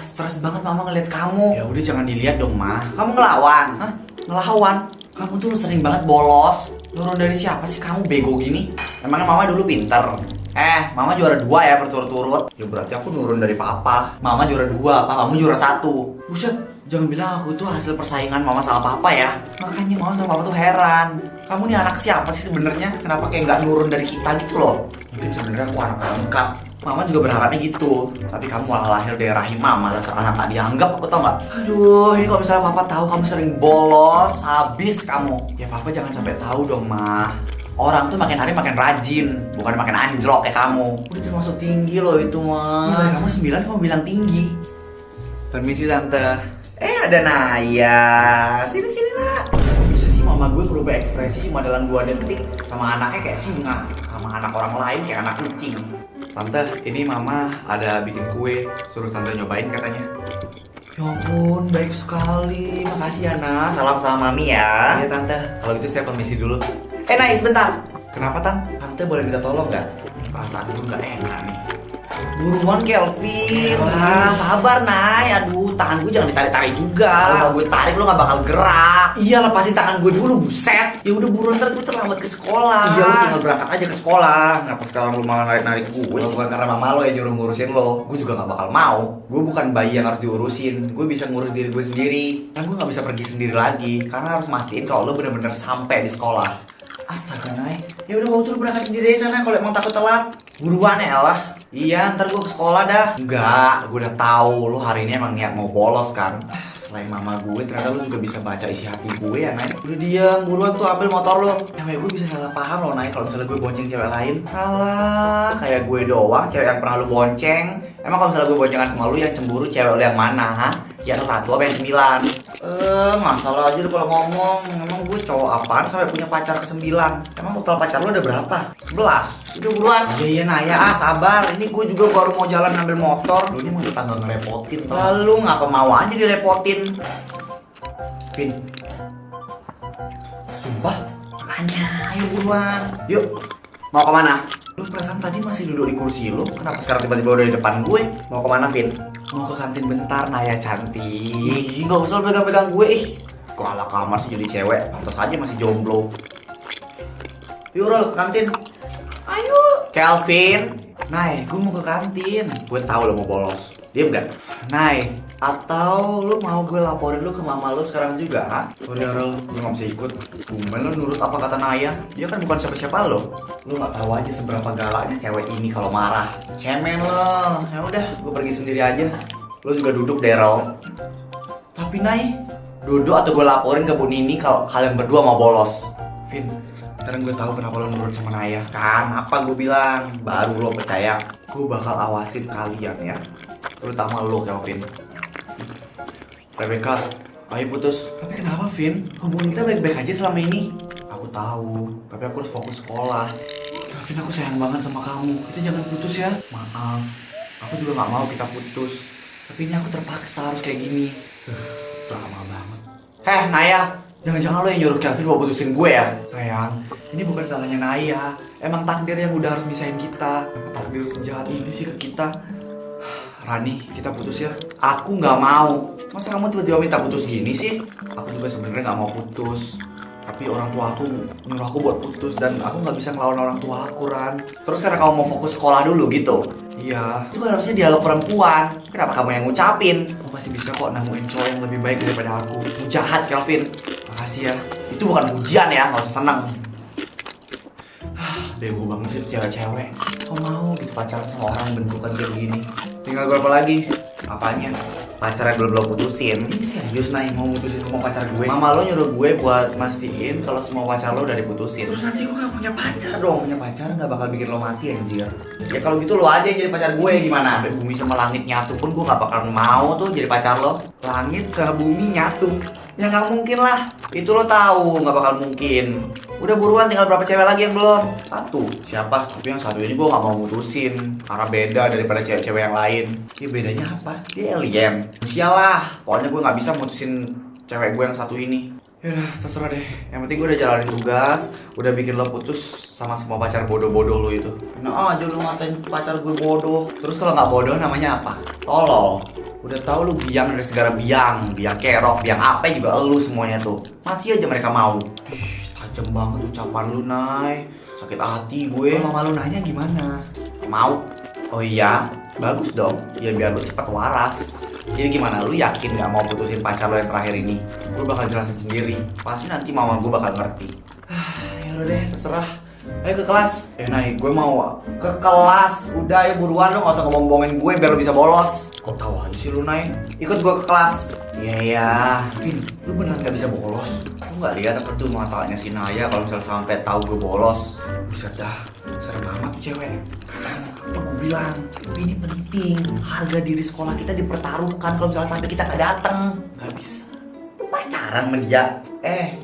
stres banget mama ngeliat kamu. Ya udah jangan dilihat dong, Ma. Kamu ngelawan? Hah? Ngelawan? Kamu tuh sering banget bolos. Nurun dari siapa sih kamu bego gini? Emangnya mama dulu pinter? Mama juara 2 ya berturut-turut. Ya berarti aku nurun dari papa. Mama juara 2, papamu juara 1. Buset, jangan bilang aku tuh hasil persaingan mama sama papa ya. Makanya mama sama papa tuh heran. Kamu nih anak siapa sih sebenarnya? Kenapa kayak nggak nurun dari kita gitu loh? Mungkin sebenarnya aku anak angkat. Mama juga berharapnya gitu, tapi kamu malah lahir dari rahim mama dan sekarang nggak dianggap, aku tau nggak? Aduh, ini kalau misalnya papa tahu kamu sering bolos, habis kamu. Ya papa jangan sampai tahu dong, Ma. Orang tuh makin hari makin rajin, bukan makin anjlok kayak kamu. Udah termasuk tinggi loh itu, Ma. Nilai kamu 9 kamu bilang tinggi. Permisi tante. Ada Naya. Sini nak. Bisa sih mama gue berubah ekspresi cuma dalam 2 detik. Sama anaknya kayak singa, sama anak orang lain kayak anak kucing. Tante, ini mama ada bikin kue, suruh tante nyobain katanya. Ya ampun, baik sekali. Makasih ya, Nah. Salam sama mami ya. Iya, Tante. Kalau gitu saya permisi dulu. Nay, sebentar. Kenapa, Tante boleh minta tolong nggak? Perasaan gue nggak enak nih. Buruan, Kelvin. Wah, sabar, Nay. Aduh, tangan gue jangan ditarik-tarik juga. Kalau gue tarik, lo nggak bakal gerak. Iya, lepasin tangan gue dulu, buset. Ya udah buruan, ntar gue terlambat ke sekolah. Iya, lo tinggal berangkat aja ke sekolah. Ngapa sekarang lo malah narik-narik gue? Bukan karena mama lo yang nyuruh ngurusin lo. Gue juga nggak bakal mau. Gue bukan bayi yang harus diurusin. Gue bisa ngurus diri gue sendiri. Dan gue nggak bisa pergi sendiri lagi. Karena harus mastiin kalau lo bener-bener sampai di sekolah. Astaga, Nay. Ya udah waktu lu berangkat sendiri aja sana kalau emang takut telat. Buruan ya lah. Iya, ntar gue ke sekolah dah. Enggak, gue udah tahu lu hari ini emang niat mau bolos kan. Selain mama gue, ternyata lu juga bisa baca isi hati gue ya, Nay. Udah diam, buruan tuh ambil motor lu. Cewek gue bisa salah paham loh, Nay, kalau misalnya gue bonceng cewek lain. Alah, kayak gue doang, cewek yang pernah lu bonceng. Emang kalau misalnya gue boncengan sama lu yang cemburu cewek lu yang mana, ha? Yang 1 apa yang 9? Masalah aja lu kalau ngomong. Emang gue cowok apaan sampai punya pacar ke-9? Emang total pacar lu ada berapa? 11. Udah buruan. Iya Naya, sabar. Ini gue juga baru mau jalan ngambil motor. Lu ini mau tetangga ngerepotin. Lalu ngapa mau aja direpotin? Vin. Sumpah. Makanya, ayo buruan. Yuk. Mau kemana? Lu perasaan tadi masih duduk di kursi lu. Kenapa sekarang tiba-tiba udah di depan gue? Mau kemana, Vin? Mau ke kantin bentar, Naya cantik. Ih, gak usah pegang-pegang gue. Kok ala kamar sih jadi cewek? Pantas aja masih jomblo. Yuk, Rol, ke kantin. Ayo, Kelvin. Nay, gue mau ke kantin. Gue tahu lo mau bolos. Diam gak? Nay, atau lu mau gue laporin lu ke mama lu sekarang juga, ha? Sorry, Rol, gue gak bisa ikut. Tumben lu nurut apa kata Naya. Dia kan bukan siapa-siapa lo. Lu gak tahu aja seberapa galaknya cewek ini kalau marah. Cemen lo. Ya udah, gue pergi sendiri aja. Lu juga duduk deh, Rol. Tapi Nay, duduk atau gue laporin ke Bu Nini kalau kalian berdua mau bolos. Vin, sekarang gue tahu kenapa lo nurut sama Naya. Kan, apa gue bilang? Baru lo percaya. Gue bakal awasin kalian ya. Terutama lo, Kelvin. Rebecca, ayo putus. Tapi kenapa, Vin? Hubungan kita baik-baik aja selama ini. Aku tahu, tapi aku harus fokus sekolah. Kelvin, aku sayang banget sama kamu. Kita jangan putus ya. Maaf, aku juga gak mau kita putus. Tapi ini aku terpaksa harus kayak gini. Drama banget. Naya, jangan-jangan lo yang nyuruh Kelvin mau putusin gue ya? Sayang, ini bukan salahnya Naya. Emang takdir yang udah harus misahin kita. Emang takdir sejahat ini sih ke kita. Rani, kita putus ya. Aku nggak mau. Masa kamu tiba-tiba minta putus gini sih? Aku juga sebenarnya nggak mau putus. Tapi orang tua aku nyuruh aku buat putus dan aku nggak bisa ngelawan orang tua aku, Ran. Terus karena kamu mau fokus sekolah dulu gitu? Iya. Itu kan harusnya dialog perempuan. Kenapa kamu yang ngucapin? Aku masih bisa kok nemuin cowok yang lebih baik daripada aku. Lu jahat, Kelvin. Makasih ya. Itu bukan pujian ya, nggak usah seneng. Bego banget sih cewek-cewek. Kok mau gitu pacaran sama orang bentukan kayak gini? Tinggal berapa lagi? Apanya? Pacarnya belum putusin. Ini serius Nay mau mutusin semua pacar gue? Mama lo nyuruh gue buat mastiin kalau semua pacar lo udah diputusin. Terus nanti gue gak punya pacar dong. Punya pacar gak bakal bikin lo mati anjir. Ya kalau gitu lo aja yang jadi pacar gue gimana? Sampai bumi sama langit nyatu pun gue gak bakal mau tuh jadi pacar lo. Langit sama bumi nyatu. Ya gak mungkin lah. Itu lo tahu gak bakal mungkin. Udah buruan, tinggal berapa cewek lagi yang belum? 1. Siapa? Tapi yang 1 ini gue gak mau mutusin. Karena beda daripada cewek-cewek yang lain. Ya bedanya apa? Dia alien. Sialah. Pokoknya gue gak bisa mutusin cewek gue yang 1 ini. Yaudah, terserah deh. Yang penting gue udah jalanin tugas, udah bikin lo putus sama semua pacar bodoh-bodoh lo itu. Nah aja lo ngatain pacar gue bodoh. Terus kalau nggak bodoh namanya apa? Tolol. Udah tahu lu biang dari segala biang, biang kerok, biang apa juga lu semuanya tuh. Masih aja mereka mau. Tajam banget ucapan lu, Nay. Sakit hati gue. Mama lu nanya gimana? Mau? Oh iya, bagus dong. Ya biar lu cepat waras. Jadi gimana, lu yakin gak mau putusin pacar lo yang terakhir ini? Gue bakal jelasin sendiri. Pasti nanti mama gue bakal ngerti. Ya udah deh, terserah. Ayo ke kelas. Nay, gue mau ke kelas. Udah, ayo buruan, lo gak usah ngomong-ngomongin gue biar lo bisa bolos. Kok tahu aja sih lu, Nay? Ikut gue ke kelas. Iya ya, Vin, lu beneran gak bisa bolos? Lu gak lihat apa tuh matanya si Naya kalau misalnya sampai tahu gue bolos? Buset dah, serem amat tuh cewek. Apa gue bilang, ini penting. Harga diri sekolah kita dipertaruhkan kalau misalnya sampai kita gak dateng. Gak bisa. Lu pacaran sama dia?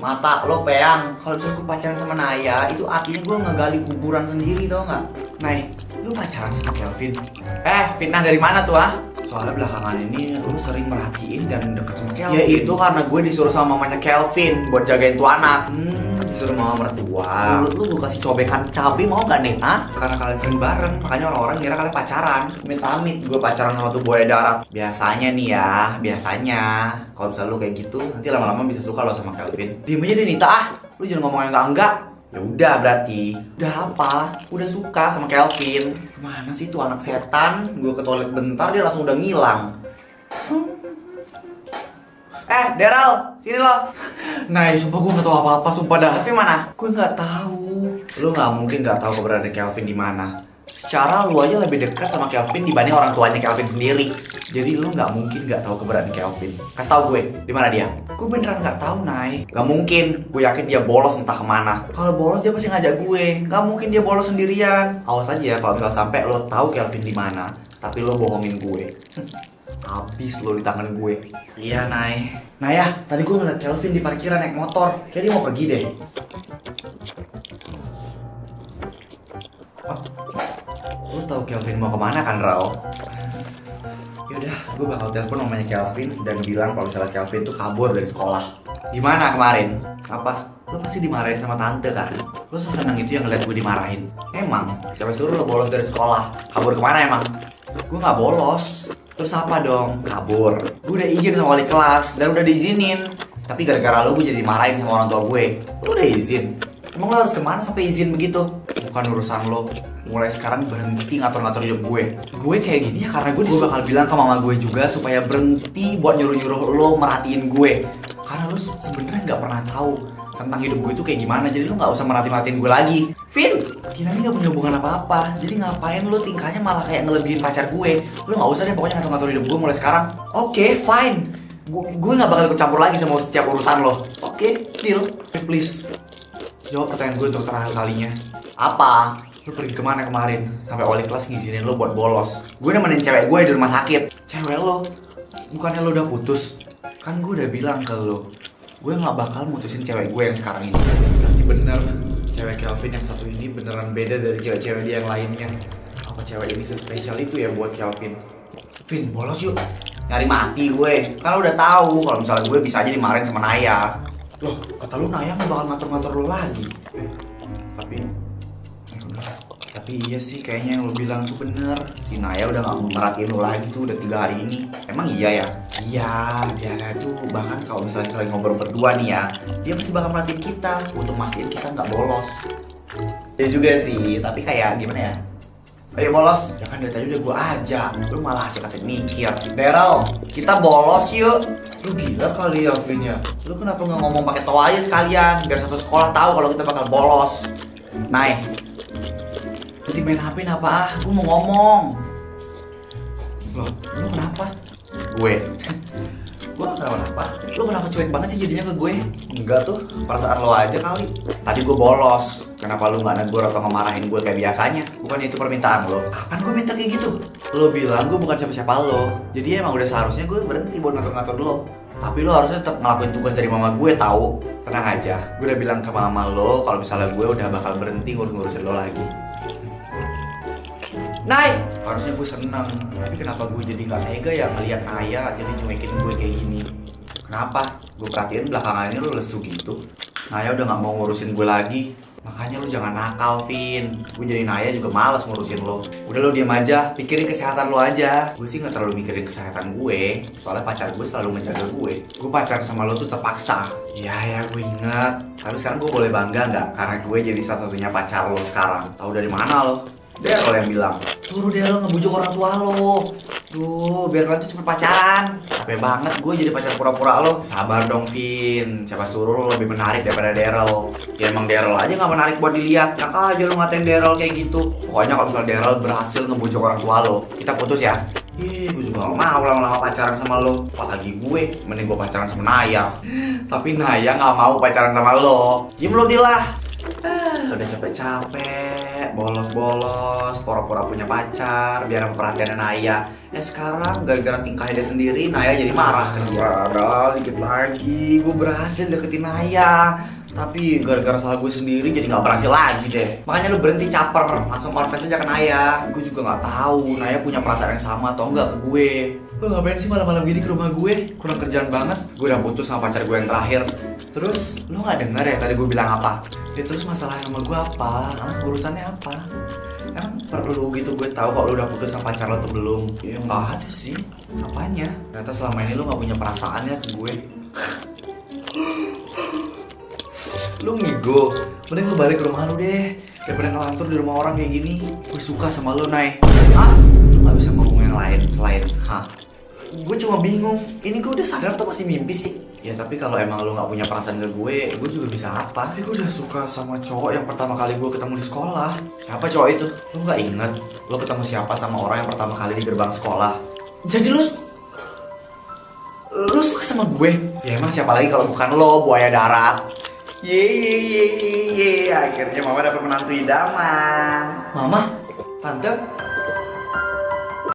Mata lo peyang. Kalau misalnya gue pacaran sama Naya, itu artinya gue ngegali kuburan sendiri, tau gak? Nay, lu pacaran sama Kelvin? Fitnah dari mana tuh ah? Soalnya belakangan ini lu sering merhatiin dan deket sama Kelvin. Ya itu karena gue disuruh sama mamanya Kelvin buat jagain tuh anak. Disuruh mama mertua. Lu gue kasih cobekan cabai mau gak nih? Karena kalian sering bareng, makanya orang-orang kira kalian pacaran. Amit-amit gue pacaran sama tuh buaya darat. Biasanya nih ya, biasanya kalau misalnya lu kayak gitu, nanti lama-lama bisa suka lo sama Kelvin. Diem aja deh Nita lu jangan ngomong yang enggak. Ya udah berarti. Udah apa? Udah suka sama Kelvin. Kemana sih tuh anak setan? Gue ke toilet bentar dia langsung udah ngilang. Daryl, sini lo. Nah, sumpah gue gak tahu apa-apa, sumpah dah. Kelvin mana? Gue gak tahu. Lu gak mungkin gak tahu keberadaan Kelvin di mana. Secara lu aja lebih dekat sama Kelvin dibanding orang tuanya Kelvin sendiri. Jadi lu gak mungkin gak tahu keberadaan Kelvin. Kasih tahu gue, di mana dia? Gue beneran gak tahu, Nay. Gak mungkin. Gue yakin dia bolos entah kemana. Kalau bolos dia pasti ngajak gue. Gak mungkin dia bolos sendirian. Awas aja ya kalau misalnya sampai lo tahu Kelvin di mana, tapi lo bohongin gue. Habis lo di tangan gue. Iya, Nay. Naya, tadi gue ngeliat Kelvin di parkiran naik motor. Kayak dia mau pergi deh. Lo tau Kelvin mau kemana kan, Rao? Yaudah, gue bakal telepon namanya Kelvin dan bilang kalau misalnya Kelvin tuh kabur dari sekolah. Gimana kemarin? Apa? Lo pasti dimarahin sama tante kan? Lo sesenang itu yang ngeliat gue dimarahin. Emang? Siapa suruh lo bolos dari sekolah? Kabur kemana emang? Gue gak bolos. Terus apa dong? Kabur. Gue udah izin sama wali kelas dan udah diizinin. Tapi gara-gara lo gue jadi dimarahin sama orang tua gue. Lo udah izin? Emang lo harus kemana sampai izin begitu? Bukan urusan lo. Mulai sekarang berhenti ngatur-ngatur hidup gue. Gue kayak gini ya karena gue bakal bilang ke mama gue juga supaya berhenti buat nyuruh-nyuruh lo merhatiin gue. Karena lo sebenarnya nggak pernah tahu tentang hidup gue itu kayak gimana. Jadi lo nggak usah merhatiin gue lagi. Vin, kita ini nggak punya hubungan apa-apa. Jadi ngapain lo tingkahnya malah kayak ngelebihin pacar gue? Lo nggak usah deh pokoknya ngatur-ngatur hidup gue mulai sekarang. Oke, fine. Gue nggak bakal ikut campur lagi sama setiap urusan lo. Oke, deal. Please. Jawab pertanyaan gue untuk terakhir kalinya. Apa? Lu pergi kemana kemarin? Sampai wali kelas ngizinin lo buat bolos. Gue nemenin cewek gue di rumah sakit. Cewek lo? Bukannya lo udah putus? Kan gue udah bilang ke lo, gue gak bakal mutusin cewek gue yang sekarang ini. Berarti bener, cewek Kelvin yang satu ini beneran beda dari cewek-cewek dia yang lainnya. Apa cewek ini sespesial itu ya buat Kelvin? Vin, bolos yuk. Nyari mati gue. Kan lo udah tahu kalau misalnya gue bisa aja dimarahin sama Naya. Loh, kata lu Naya gak bakal ngatur-ngatur lo lagi. Tapi iya sih kayaknya yang lo bilang tuh bener. Si Naya udah gak merhatiin lo lagi tuh udah 3 hari ini. Emang iya ya? Iya, biasanya tuh bahkan kalau misalnya kalian ngobrol berdua nih ya, dia pasti bakal merhatiin kita untuk mastiin kita gak bolos. Ya juga sih, tapi kayak gimana ya? Ayo bolos. Ya kan dari tadi udah gue ajak, lu malah asik-asik mikir. Daryl, kita bolos yuk. Lu gila kali ya Vin ya. Lu kenapa gak ngomong pakai tawa aja sekalian biar satu sekolah tahu kalau kita bakal bolos. Nay, lu main HP apa gue mau ngomong. Loh, lu kenapa? Gue gak kenapa-napa. Lu kenapa cuek banget sih jadinya ke gue? Enggak tuh, perasaan lo aja kali. Tadi gue bolos. Kenapa lu gak negur atau ngemarahin gue kayak biasanya? Bukannya itu permintaan lo? Kapan gue minta kayak gitu? Lo bilang gue bukan siapa-siapa lo. Jadi emang udah seharusnya gue berhenti buat ngatur-ngatur lo. Tapi lo harusnya tetap ngelakuin tugas dari mama gue tahu. Tenang aja, gue udah bilang ke mama lo kalau misalnya gue udah bakal berhenti ngurus-ngurusin lo lagi. Nay, harusnya gue seneng. Tapi kenapa gue jadi gak tega ya ngeliat Naya jadi nyuekin gue kayak gini? Kenapa? Gue perhatiin belakangan ini lu lesu gitu. Naya udah gak mau ngurusin gue lagi. Makanya lu jangan nakal, Vin. Gue jadi Naya juga males ngurusin lo. Udah lo diam aja, pikirin kesehatan lo aja. Gue sih gak terlalu mikirin kesehatan gue. Soalnya pacar gue selalu menjaga gue. Gue pacaran sama lo tuh terpaksa. Ya gue inget. Tapi sekarang gue boleh bangga gak? Karena gue jadi satu-satunya pacar lo sekarang. Tahu dari mana lo? Daryl yang bilang. Suruh Daryl ngebujuk orang tua lo. Tuh, biar kalian tuh cepet pacaran. Capek banget gue jadi pacar pura-pura lo. Sabar dong, Vin. Siapa suruh lo lebih menarik daripada Daryl. Ya emang Daryl aja gak menarik buat dilihat. Enak aja lo ngatain Daryl kayak gitu. Pokoknya kalau misalnya Daryl berhasil ngebujuk orang tua lo, kita putus ya. Gue juga gak mau lama-lama pacaran sama lo. Apalagi gue, mending gue pacaran sama Naya. Tapi Naya gak mau pacaran sama lo. Diem lo Dilah. Udah capek-capek, bolos-bolos, pura-pura punya pacar, biar perhatiannya Naya. Sekarang gara-gara tingkahnya dia sendiri, Naya jadi marah kan dia. Dikit lagi, gue berhasil deketin Naya. Tapi gara-gara salah gue sendiri jadi gak berhasil lagi deh. Makanya lu berhenti caper, langsung confess aja ke Naya. Gue juga gak tahu Naya punya perasaan yang sama atau enggak ke gue. Lu ngapain sih malam-malam gini ke rumah gue? Kurang kerjaan banget. Gue udah putus sama pacar gue yang terakhir. Terus, lu gak denger ya tadi gue bilang apa? Ya terus masalah sama gue apa? Urusannya apa? Emang perlu gitu gue tahu kok lu udah putus sama pacar lo atau belum? Ya gak ada sih. Apanya? Ternyata selama ini lu gak punya perasaan ya ke gue. Lu ngigo, mending lu balik ke rumah lu deh. Daripada ngelantur di rumah orang kayak gini. Gue suka sama lu, Nay. Lu gak bisa ngomong yang lain selain gue cuma bingung, ini gue udah sadar atau masih mimpi sih? Ya tapi kalau emang lu gak punya perasaan ke gue juga bisa apa? Tapi gue udah suka sama cowok yang pertama kali gue ketemu di sekolah. Siapa cowok itu? Lu gak inget? Lu ketemu siapa sama orang yang pertama kali di gerbang sekolah? Jadi lu suka sama gue? Ya emang siapa lagi kalau bukan lo, buaya darat? Yeay, akhirnya mama dapat menantu idaman. Mama? Tante?